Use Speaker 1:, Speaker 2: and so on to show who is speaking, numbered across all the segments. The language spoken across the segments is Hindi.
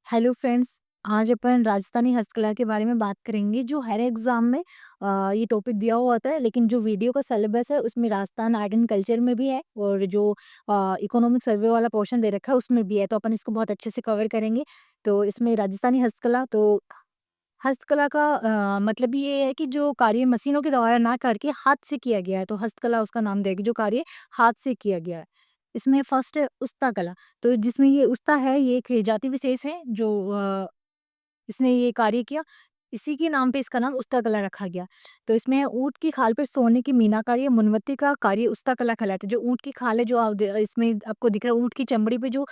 Speaker 1: Hello friends. आज अपन राजस्थानी हस्तकला के बारे में बात करेंगे जो हर एग्जाम में ये टॉपिक दिया हुआ होता है, लेकिन जो वीडियो का सिलेबस है उसमें राजस्थान आर्ट एंड कल्चर में भी है और जो इकोनॉमिक सर्वे वाला पोर्शन दे रखा है उसमें भी है, तो अपन इसको बहुत अच्छे से कवर करेंगे। तो इसमें राजस्थानी हस्तकला, तो हस्तकला का मतलब ये है कि जो कार्य मशीनों के द्वारा ना करके हाथ से किया गया है, तो हस्तकला उसका नाम देगी जो कार्य हाथ से किया गया है। इसमें फर्स्ट है उस्ता कला। तो जिसमें ये उस्ता है, ये एक जाति विशेष है जो इसने ये कार्य किया, इसी के नाम पे इसका नाम उस्ता कला रखा गया। तो इसमें ऊँट की खाल पर सोने की मीनाकारी या मुनवत्ती का कार्य उस्ता कला कहलाता है। जो ऊँट की खाल है, जो आप इसमें आपको दिख रहा है, ऊँट की चमड़ी पे जो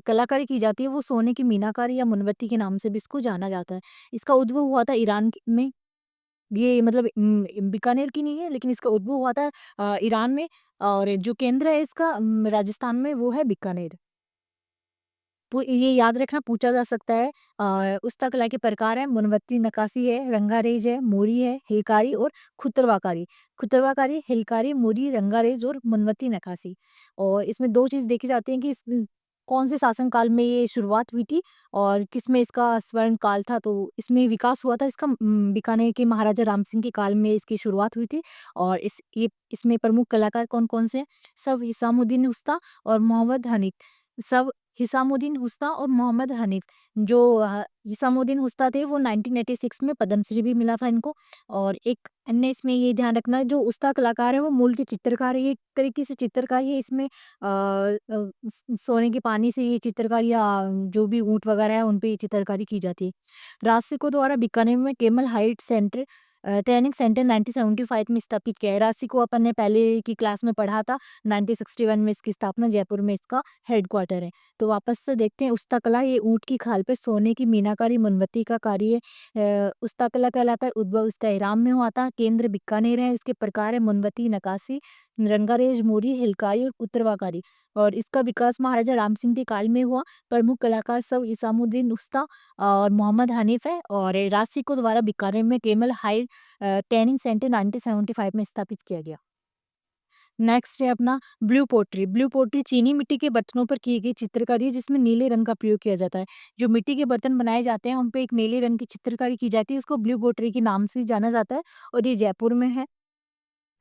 Speaker 1: कलाकारी की जाती है वो सोने की मीनाकारी या मुनवत्ती के नाम से भी इसको जाना जाता है। इसका उद्भव हुआ था ईरान में। ये मतलब बीकानेर की नहीं है, लेकिन इसका उद्भव हुआ था ईरान में, और जो केंद्र है इसका राजस्थान में, वो है बीकानेर। ये याद रखना पूछा जा सकता है। उस्ता कला के प्रकार है, मुनवत्ती नक्काशी है, रंगारेज है, मोरी है, हिलकारी और खुतरवाकारी। खुतरवाकारी, हिलकारी, मोरी, रंगारेज और मुनवत्ती नक्काशी। और इसमें 2 चीज़ देखी जाती हैं कि कौन से शासन काल में ये शुरुआत हुई थी और किसमें इसका स्वर्ण काल था। तो इसमें विकास हुआ था इसका बीकानेर के महाराजा राम सिंह के काल में इसकी शुरुआत हुई थी। और इसमें प्रमुख कलाकार कौन-कौन से हैं? सब हिसामुद्दीन उस्ता और मोहम्मद हनीफ। सब हिसामुद्दीन हुस्ता और मोहम्मद हनीफ। जो हिसामुद्दीन हुस्ता थे वो 1986 में पद्मश्री भी मिला था इनको। और एक अन्य इसमें ये ध्यान रखना है, जो उस्ता कलाकार है वो मूल के चित्रकार है। ये एक तरीके से चित्रकारी है। इसमें सोने के पानी से ये चित्रकारी या जो भी ऊँट वगैरह है उन पे ये चित्रकारी की जाती है। राजसिकों द्वारा बीकानेर में camel height centre training centre 1975 में स्थापित किया है। राजसिको अपन ने पहले की क्लास में पढ़ा था। 1961 में इसकी स्थापना जयपुर में इसका हेडक्वार्टर है। तो वापस से देखते हैं उस्ता कला। ये ऊँट की खाल पे सोने की मीनाकारी मुनबत्ती का कार्य उस्ता कला कहलाता है। उद्भव इसका ईरान में हुआ था। केंद्र बीकानेर है। इसके प्रकार है मुनबत्ती, नक्काशी, रंगारेज, मोरी, हिलकारी और उत्तरवाकारी। और इसका विकास महाराजा राम सिंह के काल में हुआ। प्रमुख कलाकार सब इसामुद्दीन उस्ता और मोहम्मद हनीफ है। और राजसिको द्वारा बीकानेर में केमल हाई ट्रेनिंग सेंटर 1975 में स्थापित किया गया। नेक्स्ट है अपना ब्लू पोट्री। ब्लू पोट्री चीनी मिट्टी के बर्तनों पर की गई चित्रकारी है, जिसमें नीले रंग का प्रयोग किया जाता है। जो मिट्टी के बर्तन बनाए जाते हैं उन पे एक नीले रंग की चित्रकारी की जाती है, उसको ब्लू पोट्री के नाम से जाना जाता है। और ये जयपुर में है।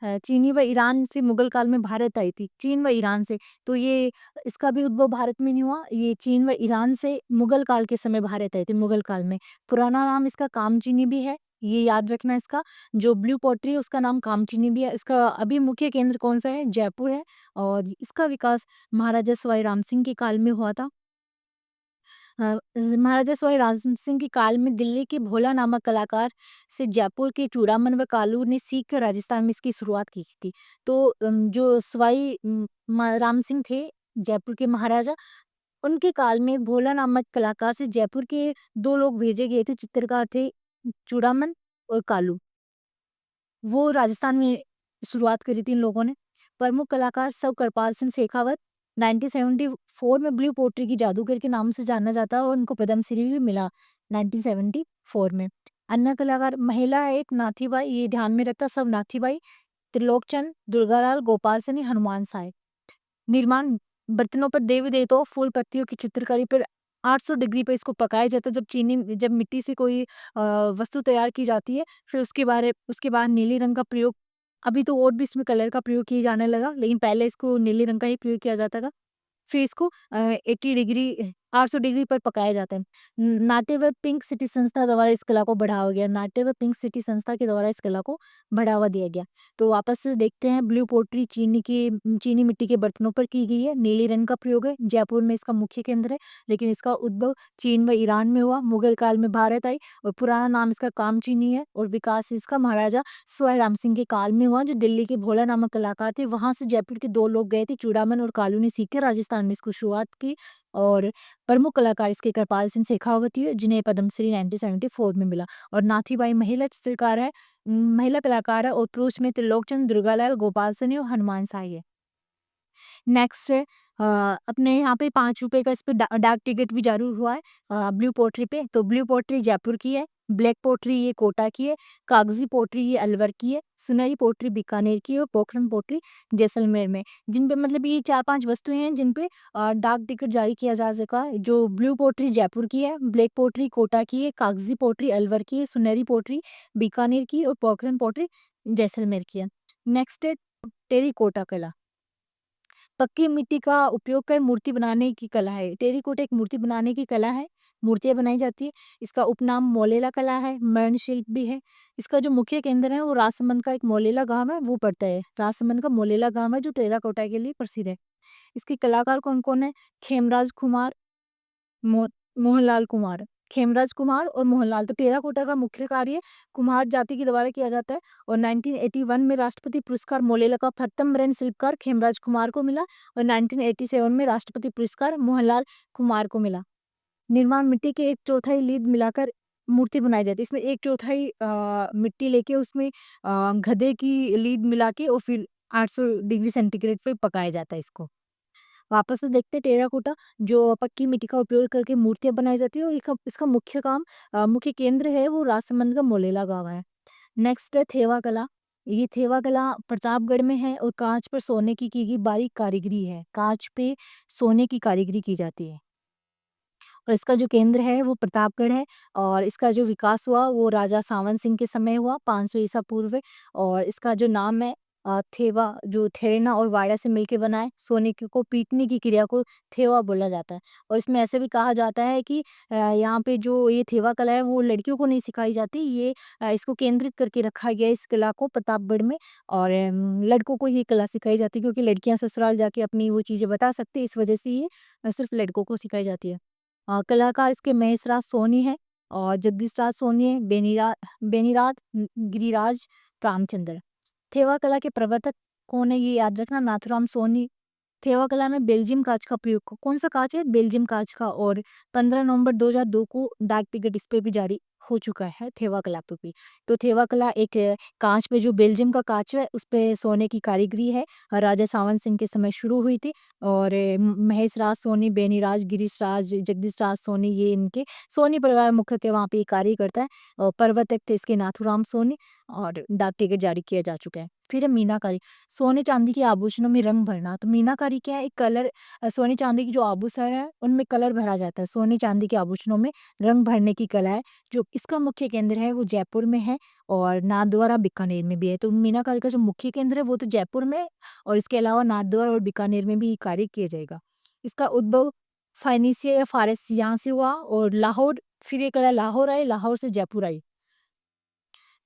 Speaker 1: चीनी व ईरान से मुगल काल में भारत आई थी, चीन व ईरान से। तो ये इसका भी उद्भव भारत में नहीं हुआ, ये चीन व ईरान से मुगल काल के समय भारत आई थी, मुगल काल में। पुराना नाम इसका कामचीनी भी है, ये याद रखना इसका। जो ब्लू पॉटरी है उसका नाम कामचीनी भी है। इसका अभी मुख्य केंद्र कौन-सा है? जयपुर है। और इसका विकास महाराजा सवाई राम सिंह के काल में हुआ था। महाराजा सवाई राम सिंह के काल में दिल्ली के भोला नामक कलाकार से जयपुर के चूड़ामन व कालू ने सीख कर राजस्थान में इसकी शुरुआत की थी। तो जो सवाई राम सिंह थे, जयपुर के महाराजा, उनके काल में भोला नामक कलाकार से जयपुर के 2 लोग भेजे गए थे, चित्रकार थे चूड़ामन और कालू। वो राजस्थान में शुरुआत करी थी इन लोगों ने। प्रमुख कलाकार सब कृपाल सिंह शेखावत। 1974 में ब्लू पोट्री की जादूगर के नाम से जाना जाता है और उनको पद्मश्री भी मिला 1974 में। अन्य कलाकार महिला है एक नाथीबाई, ये ध्यान में रखना सब नाथीबाई, त्रिलोकचंद, दुर्गालाल, गोपाल सैनी, हनुमान साय। निर्माण बर्तनों पर देवी-देवताओं, फूल पत्तियों की चित्रकारी पर 800 डिग्री पे इसको पकाया जाता है। जब मिट्टी से कोई वस्तु तैयार की जाती है, फिर उसके बाद नीले रंग का प्रयोग। अभी तो और भी इसमें कलर का प्रयोग किया जाने लगा, लेकिन पहले इसको नीले रंग का ही प्रयोग किया जाता था। फिर इसको 80 डिग्री 800 डिग्री पर पकाया जाता है। नाट्य व पिंक सिटी संस्था द्वारा इस कला को बढ़ावा गया। नाट्य व पिंक सिटी संस्था के द्वारा इस कला को बढ़ावा दिया गया। तो वापस से देखते हैं, ब्लू पोट्री चीनी मिट्टी के बर्तनों पर की गई है। नीले रंग का प्रयोग है। जयपुर में इसका मुख्य केंद्र है, लेकिन इसका उद्भव चीन व ईरान में हुआ। मुगल काल में भारत आई और पुराना नाम इसका कामचीनी है। और विकास इसका महाराजा सवाई राम सिंह के काल में हुआ। जो दिल्ली के भोला नामक कलाकार थे, वहां से जयपुर के 2 लोग गए थे, चूड़ामन और कालू ने सीख कर राजस्थान में इसको शुरुआत की। और प्रमुख कलाकार इसके कृपाल सिंह शेखावती है, जिन्हें पद्मश्री 1974 में मिला। और नाथीबाई महिला चित्रकार है, महिला कलाकार है। और पुरुष में त्रिलोकचंद, दुर्गालाल, गोपाल सैनी और हनुमान साई है। नेक्स्ट है अपने यहाँ पे ₹5 का इस पे डाक टिकट भी जारी हुआ है ब्लू पोट्री पे। तो ब्लू पोट्री जयपुर की है, ब्लैक पोट्री ये कोटा की है, कागज़ी पोट्री ये अलवर की है, सुनहरी पोट्री बीकानेर की है और पोखरन पोट्री जैसलमेर में। जिन पे मतलब ये 4-5 वस्तुएँ हैं जिन पे डाक टिकट जारी किया जा सका है। जो ब्लू पोट्री जयपुर की है, ब्लैक पोट्री कोटा की है, कागज़ी पोट्री अलवर की है, सुनहरी पोट्री बीकानेर की और पोखरन पोट्री जैसलमेर की है। नेक्स्ट है टेराकोटा कला। पक्की मिट्टी का उपयोग कर मूर्ति बनाने की कला है। टेराकोटा एक मूर्ति बनाने की कला है, मूर्तियाँ बनाई जाती है। इसका उपनाम मोलेला कला है, मरणशिल्प भी है। इसका जो मुख्य केंद्र है वो राजसमंद का एक मोलेला गाँव है वो पड़ता है। राजसमंद का मोलेला गाँव है जो टेराकोटा के लिए प्रसिद्ध है। इसके कलाकार कौन-कौन है? खेमराज कुमार, मो मोहनलाल कुमार। खेमराज कुमार और मोहनलाल तो टेराकोटा का मुख्य कार्य कुम्हार जाति के द्वारा किया जाता है और 1981 में राष्ट्रपति पुरस्कार मोलेला का प्रथम मृण शिल्पकार खेमराज कुमार को मिला और 1987 में राष्ट्रपति पुरस्कार मोहनलाल कुमार को मिला। निर्माण मिट्टी के 1/4 लीद मिलाकर मूर्ति बनाई जाती है। इसमें 1/4 मिट्टी लेके उसमें गधे की लीद मिला के और फिर 800 डिग्री सेंटीग्रेड पे पकाया जाता है इसको। वापस से देखते हैं टेराकोटा जो पक्की मिट्टी का उपयोग करके मूर्तियाँ बनाई जाती है और इसका इसका मुख्य काम मुख्य केंद्र है वो राजसमंद का मोलेला गाँव है। नेक्स्ट है थेवा कला। ये थेवा कला प्रतापगढ़ में है और काँच पर सोने की गई बारीक कारीगरी है। काँच पे सोने की कारीगरी की जाती है। और इसका जो केंद्र है वो प्रतापगढ़ है और इसका जो विकास हुआ वो राजा सावन सिंह के समय हुआ 500 ईसा पूर्व और इसका जो नाम है थेवा जो थेरना और वाड़ा से मिलके बना है सोने को पीटने की क्रिया को थेवा बोला जाता है और इसमें ऐसे भी कहा जाता है कि यहाँ पे जो ये थेवा कला है वो लड़कियों को नहीं सिखाई जाती ये इसको केंद्रित करके रखा गया है इस कला को प्रतापगढ़ में और लड़कों को ये कला सिखाई जाती है क्योंकि लड़कियां ससुराल जाके अपनी वो चीजें बता सकती है इस वजह से ये सिर्फ लड़कों को सिखाई जाती है कलाकार इसके महेशराज सोनी है और जगदीश राज सोनी है, बेनीराज गिरिराज रामचंद्र। थेवा कला के प्रवर्तक कौन है ये याद रखना नाथुराम सोनी। थेवा कला में बेल्जियम कांच का प्रयोग कौन सा कांच है बेल्जियम कांच का और 15 नवंबर 2002 को डाक टिकट इस पे भी जारी हो चुका है थेवा कला पे भी। तो थेवा कला एक कांच पे जो बेल्जियम का कांच है उस पे सोने की कारीगरी है राजा सावन सिंह के समय शुरू हुई थी और महेश राज सोनी बेनीराज गिरीश राज जगदीश राज सोनी ये इनके सोनी परिवार मुख्य के वहाँ पे ये कार्य करता है और प्रवर्तक थे इसके नाथुराम सोनी और डाक टिकट जारी किया जा चुका है। फिर है मीनाकारी सोने चांदी के आभूषणों में रंग भरना तो मीनाकारी क्या है एक कलर सोने चांदी की जो आभूषण है उनमें कलर भरा जाता है सोने चांदी के आभूषणों में रंग भरने की कला है जो इसका मुख्य केंद्र है वो जयपुर में है और नाथद्वारा बीकानेर में भी है तो मीनाकारी का जो मुख्य केंद्र है वो तो जयपुर में है और इसके अलावा नाथद्वारा और बीकानेर में भी ये कार्य किया जाएगा इसका उद्भव फाइनिसिया या फारस यहाँ से हुआ और लाहौर फिर ये कला लाहौर आई लाहौर से जयपुर आई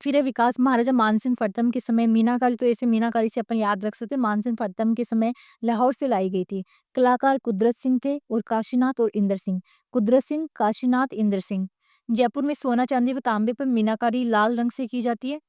Speaker 1: फिर है विकास महाराजा मानसिंह प्रथम के समय मीनाकारी तो ऐसे मीनाकारी से अपन याद रख सकते हैं मानसिंह प्रथम के समय लाहौर से लाई गई थी कलाकार कुदरत सिंह थे और काशीनाथ और इंद्र सिंह कुदरत सिंह काशीनाथ इंद्र सिंह जयपुर में सोना चांदी व तांबे पर मीनाकारी लाल रंग से की जाती है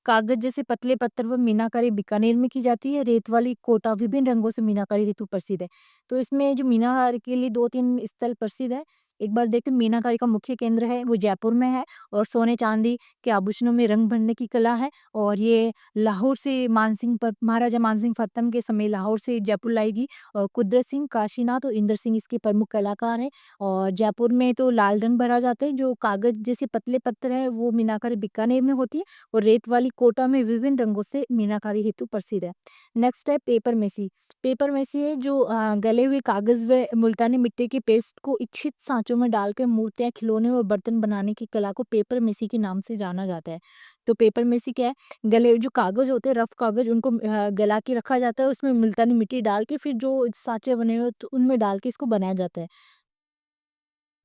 Speaker 1: कागज जैसे पतले पत्थर पर मीनाकारी बीकानेर में की जाती है रेत वाली कोटा विभिन्न रंगों से मीनाकारी हेतु प्रसिद्ध है तो इसमें जो मीनाकारी के लिए 2-3 स्थल प्रसिद्ध है एक बार देखते हैं मीनाकारी का मुख्य केंद्र है वो जयपुर में है और सोने चांदी के आभूषणों में रंग भरने की कला है और ये लाहौर से महाराजा मानसिंह प्रथम के समय लाहौर से जयपुर लाएगी और कुदरत सिंह काशीनाथ और इंद्र सिंह इसके प्रमुख कलाकार हैं और जयपुर में तो लाल रंग भरा जाता है जो कागज जैसे पतले पत्थर है वो मीनाकारी बीकानेर में होती है और रेत वाली कोटा में विभिन्न रंगों से मीनाकारी हेतु प्रसिद्ध है नेक्स्ट है पेपर मेसी पेपर मेसी है जो गले हुए कागज व मुल्तानी मिट्टी के पेस्ट को इच्छित सांचों में डालकर मूर्तियां खिलौने और बर्तन बनाने की कला को पेपर मेसी के नाम से जाना जाता है तो पेपर मेसी क्या है गले जो कागज होते हैं रफ कागज उनको गला के रखा जाता है उसमें मुल्तानी मिट्टी डाल के फिर जो सांचे बने हुए तो उनमें डाल के इसको बनाया जाता है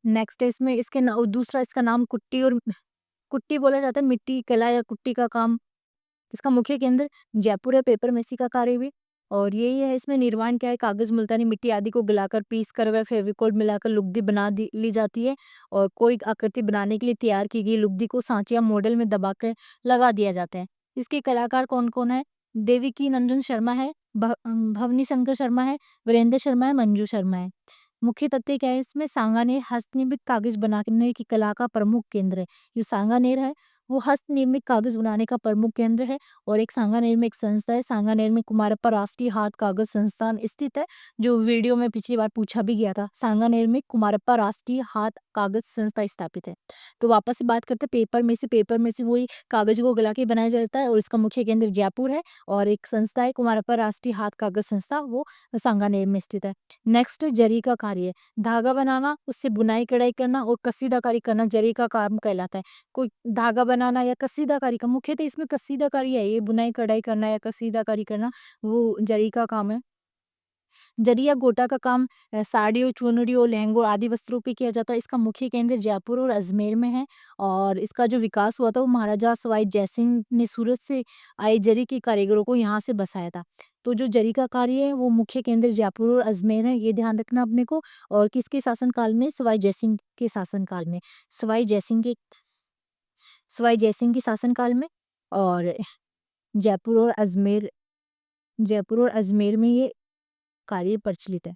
Speaker 1: नेक्स्ट है इसमें दूसरा इसका नाम कुट्टी और कुट्टी बोला जाता है मिट्टी कला या कुट्टी का काम इसका मुख्य केंद्र जयपुर है पेपर मेसी का कार्य भी और यही है इसमें निर्माण क्या है कागज मुल्तानी मिट्टी आदि को गलाकर पीस कर वह फेविकोल मिलाकर लुगदी ली जाती है और कोई आकृति बनाने के लिए तैयार की गई लुगदी को सांचे या मॉडल में दबाकर लगा दिया जाता है इसके कलाकार कौन कौन है देविकी नंदन शर्मा है भवनी शंकर शर्मा है वीरेंद्र शर्मा है मंजू शर्मा है मुख्य तथ्य क्या है इसमें सांगानेर हस्तनिर्मित कागज बनाने की कला का प्रमुख केंद्र है जो सांगानेर है वो हस्तनिर्मित कागज़ बनाने का प्रमुख केंद्र है और एक सांगानेर में एक संस्था है, सांगानेर में कुमारप्पा राष्ट्रीय हाथ कागज़ संस्थान स्थित है, जो वीडियो में पिछली बार पूछा भी गया था। सांगानेर में कुमारप्पा राष्ट्रीय हाथ कागज़ संस्था स्थापित है। तो वापस से बात करते हैं पेपर में से वही कागज़ को गला के बनाया जाता है और इसका मुख्य केंद्र जयपुर है और एक संस्था है कुमारप्पा राष्ट्रीय हाथ कागज़ संस्था, वो सांगानेर में स्थित है। नेक्स्ट जरी का कार्य, धागा बनाना, उससे बुनाई कढ़ाई करना और कसीदाकारी करना जरी का काम कहलाता है। कोई धागा बनाना या कसीदाकारी का, मुख्यतः इसमें कसीदाकारी है, ये बुनाई कढ़ाई करना या कसीदाकारी करना वो जरी का काम है। जरी या गोटा का काम साड़ियों, चुनरियों, लहंगों आदि वस्त्रों पे किया जाता है। इसका मुख्य केंद्र जयपुर और अजमेर में है और इसका जो विकास हुआ था वो महाराजा सवाई जयसिंह ने सूरत से आए जरी के कारीगरों को यहाँ से बसाया था। तो जो जरी का कार्य है वो मुख्य केंद्र जयपुर और अजमेर है, ये ध्यान रखना अपने को। और किसके शासनकाल में? सवाई जयसिंह के शासनकाल में। सवाई जयसिंह के सवाई जयसिंह के शासनकाल में। और जयपुर और अजमेर जयपुर और अजमेर में ये कार्य प्रचलित है।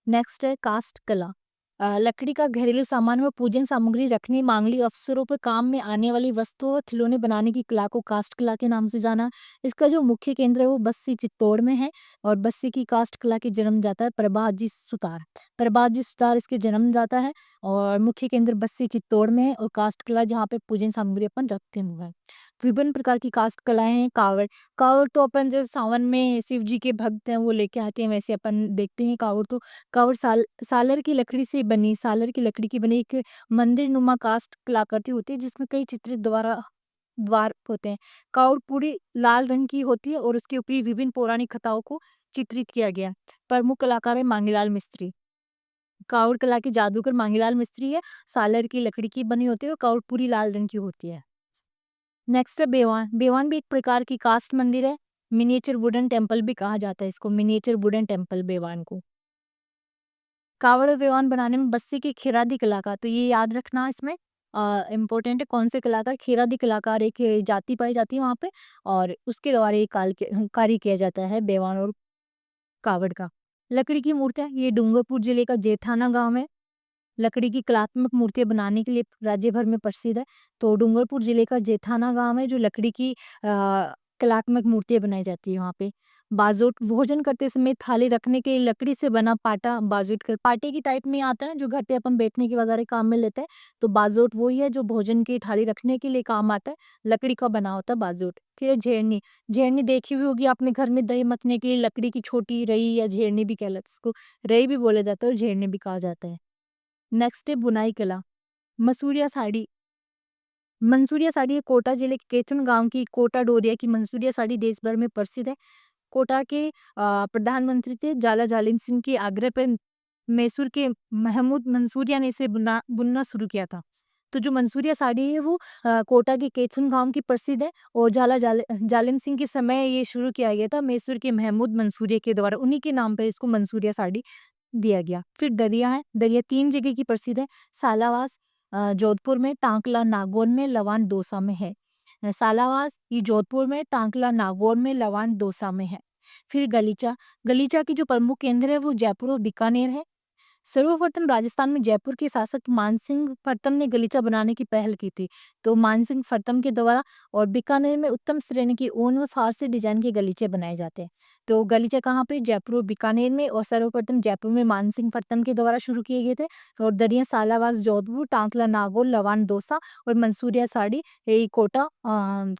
Speaker 1: नेक्स्ट है कास्ट कला। लकड़ी का घरेलू सामान व पूजन सामग्री रखने, मांगलिक अवसरों पर काम में आने वाली वस्तुओं व खिलौने बनाने की कला को कास्ट कला के नाम से जाना। इसका जो मुख्य केंद्र है वो बस्सी चित्तौड़ में है और बस्सी की कास्ट कला के जन्म जाता है प्रभातजी सुतार। प्रभातजी सुतार इसके जन्म जाता है और मुख्य केंद्र बस्सी चित्तौड़ में है और कास्ट कला जहाँ पे पूजन सामग्री अपन रखते हुए है। विभिन्न प्रकार की कास्ट कलाएं हैं। कावड़, कावड़ तो अपन जो सावन में शिव जी के भक्त हैं वो लेके आते हैं, वैसे अपन देखते हैं कावड़ तो। कावड़ सालर की लकड़ी की बनी एक मंदिर नुमा कास्ट कलाकृति होती है जिसमें कई चित्रित द्वार होते हैं। कावड़ पूरी लाल रंग की होती है और उसके ऊपर विभिन्न पौराणिक कथाओं को चित्रित किया गया है। प्रमुख कलाकार है मांगीलाल मिस्त्री। कावड़ कला के जादूगर मांगीलाल मिस्त्री है। सालर की लकड़ी की बनी होती है और कावड़ पूरी लाल रंग की होती है। नेक्स्ट है बेवान। बेवान भी एक प्रकार की कास्ट मंदिर है। मिनिएचर वुडन टेम्पल भी कहा जाता है इसको, मिनिएचर वुडन टेम्पल बेवान को। कावड़ और बेवान बनाने में बस्सी के खिरादी कलाकार, तो ये याद रखना इसमें इम्पोर्टेंट है कौन से कलाकार, खिरादी कलाकार एक जाति पाई जाती है वहाँ पे और उसके द्वारा ये कार्य किया जाता है बेवान और कावड़ का। लकड़ी की मूर्तियाँ, ये डूंगरपुर जिले का जेठाना गाँव है। लकड़ी की कलात्मक मूर्तियाँ बनाने के लिए राज्य भर में प्रसिद्ध है। तो डूंगरपुर जिले का जेठाना गाँव है जो लकड़ी की कलात्मक मूर्तियाँ बनाई जाती है वहाँ पे। बाजोट, भोजन करते समय थाली रखने के लिए लकड़ी से बना पाटा बाजोट पाटे की टाइप में आता है जो घर पे अपन बैठने के वगैरह काम में लेते हैं। तो बाजोट वही है जो भोजन की थाली रखने के लिए काम आता है, लकड़ी का बना होता है बाजोट। फिर है झेरनी। झेरनी देखी हुई होगी आपने, घर में दही मथने के लिए लकड़ी की छोटी रई या झेरनी भी कहलाती है उसको। रई भी बोला जाता है और झेरनी भी कहा जाता है। नेक्स्ट है बुनाई कला। मसूरिया साड़ी। मंसूरिया साड़ी ये कोटा जिले के केथुन गांव की कोटा डोरिया की मंसूरिया साड़ी देश भर में प्रसिद्ध है। कोटा के प्रधानमंत्री थे जाला जालिम सिंह के आग्रह पर मैसूर के महमूद मंसूरिया ने इसे बुनना शुरू किया था। तो जो मंसूरिया साड़ी है वो कोटा के केथुन गांव की प्रसिद्ध है और जालिम सिंह के समय ये शुरू किया गया था मैसूर के महमूद मंसूरिया के द्वारा, उन्हीं के नाम पर इसको मंसूरिया साड़ी दिया गया। फिर दरिया है, दरिया 3 जगह की प्रसिद्ध है। सालावास जोधपुर में, टांकला नागौर में, लवान दौसा में है। सालावास ये जोधपुर में, टांकला नागौर में, लवान दौसा में है। फिर गलीचा, गलीचा की जो प्रमुख केंद्र है वो जयपुर और बीकानेर है। सर्वप्रथम राजस्थान में जयपुर के शासक मानसिंह प्रथम ने गलीचा बनाने की पहल की थी। तो मानसिंह प्रथम के द्वारा और बीकानेर में उत्तम श्रेणी की ऊन व फारसी डिजाइन के गलीचे बनाए जाते हैं। तो गलीचा कहाँ पे? जयपुर और बीकानेर में। और सर्वप्रथम जयपुर में मानसिंह प्रथम के द्वारा शुरू किए गए थे। और दरिया सालावास जोधपुर, टांकला नागौर, लवान दौसा और मंसूरिया साड़ी ये कोटा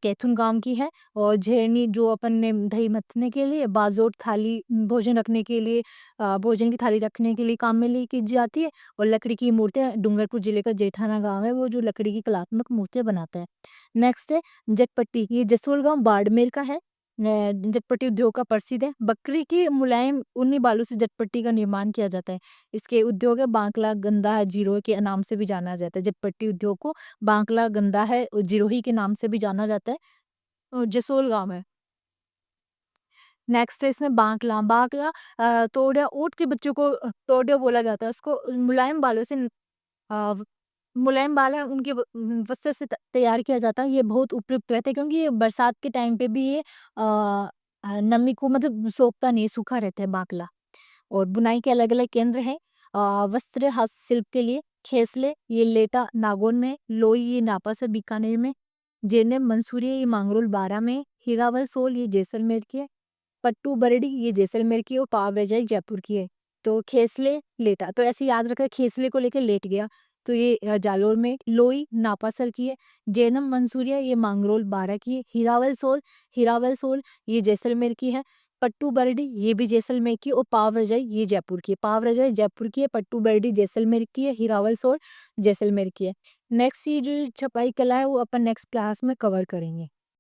Speaker 1: कैथुन गांव की है। और झेरनी जो अपन ने दही मथने के लिए, बाजोट थाली भोजन रखने के लिए, भोजन की थाली रखने के लिए काम में ली की जाती है। और लकड़ी की मूर्तियाँ, डूंगरपुर जिले का जेठाना गाँव है वो जो लकड़ी की कलात्मक मूर्तियाँ बनाता है। नेक्स्ट है जटपट्टी, ये जसोल गाँव बाड़मेर का है। जटपट्टी उद्योग का प्रसिद्ध है। बकरी की मुलायम ऊनी बालों से जटपट्टी का निर्माण किया जाता है। इसके उद्योग है बांकला, गंदा है, जिरोही के नाम से भी जाना जाता है। जटपट्टी उद्योग को बांकला, गंदा है और जिरोही के नाम से भी जाना जाता है और जसोल गाँव है। नेक्स्ट है इसमें बांकला। बांकला तोड़िया, ऊँट के बच्चों को तोड़िया बोला जाता है। उसको मुलायम बालों से अ, मुलायम बाल है उनके वस्त्र से तैयार किया जाता है। ये बहुत उपयुक्त रहता है क्योंकि ये बरसात के टाइम पे भी ये नमी को मतलब सोखता नहीं, सूखा रहता है बांकला। और बुनाई के अलग-अलग केंद्र हैं। वस्त्र हस्तशिल्प के लिए खेसले ये लेटा नागौर में, लोई ये नापा से बीकानेर में, जेनम मंसूरिया ये मांगरोल बारा में, हीरावल सोल ये जैसलमेर की है, पट्टू बरडी ये जैसलमेर की है और पाव रजाई जयपुर की है। तो खेसले लेटा, तो ऐसे याद रखा खेसले को लेके लेट गया, तो ये जालोर में। लोई नापासर की है, जेनम मंसूरिया ये मांगरोल बारा की है, हीरावल सोल ये जैसलमेर की है, पट्टू बरडी ये भी जैसलमेर की, और पाव रजाई ये जयपुर की है। पाव रजाई जयपुर की है, पट्टू बरडी जैसलमेर की है, हीरावल सोल जैसलमेर की है। नेक्स्ट ये जो छपाई कला है वो अपन नेक्स्ट क्लास में कवर करेंगे।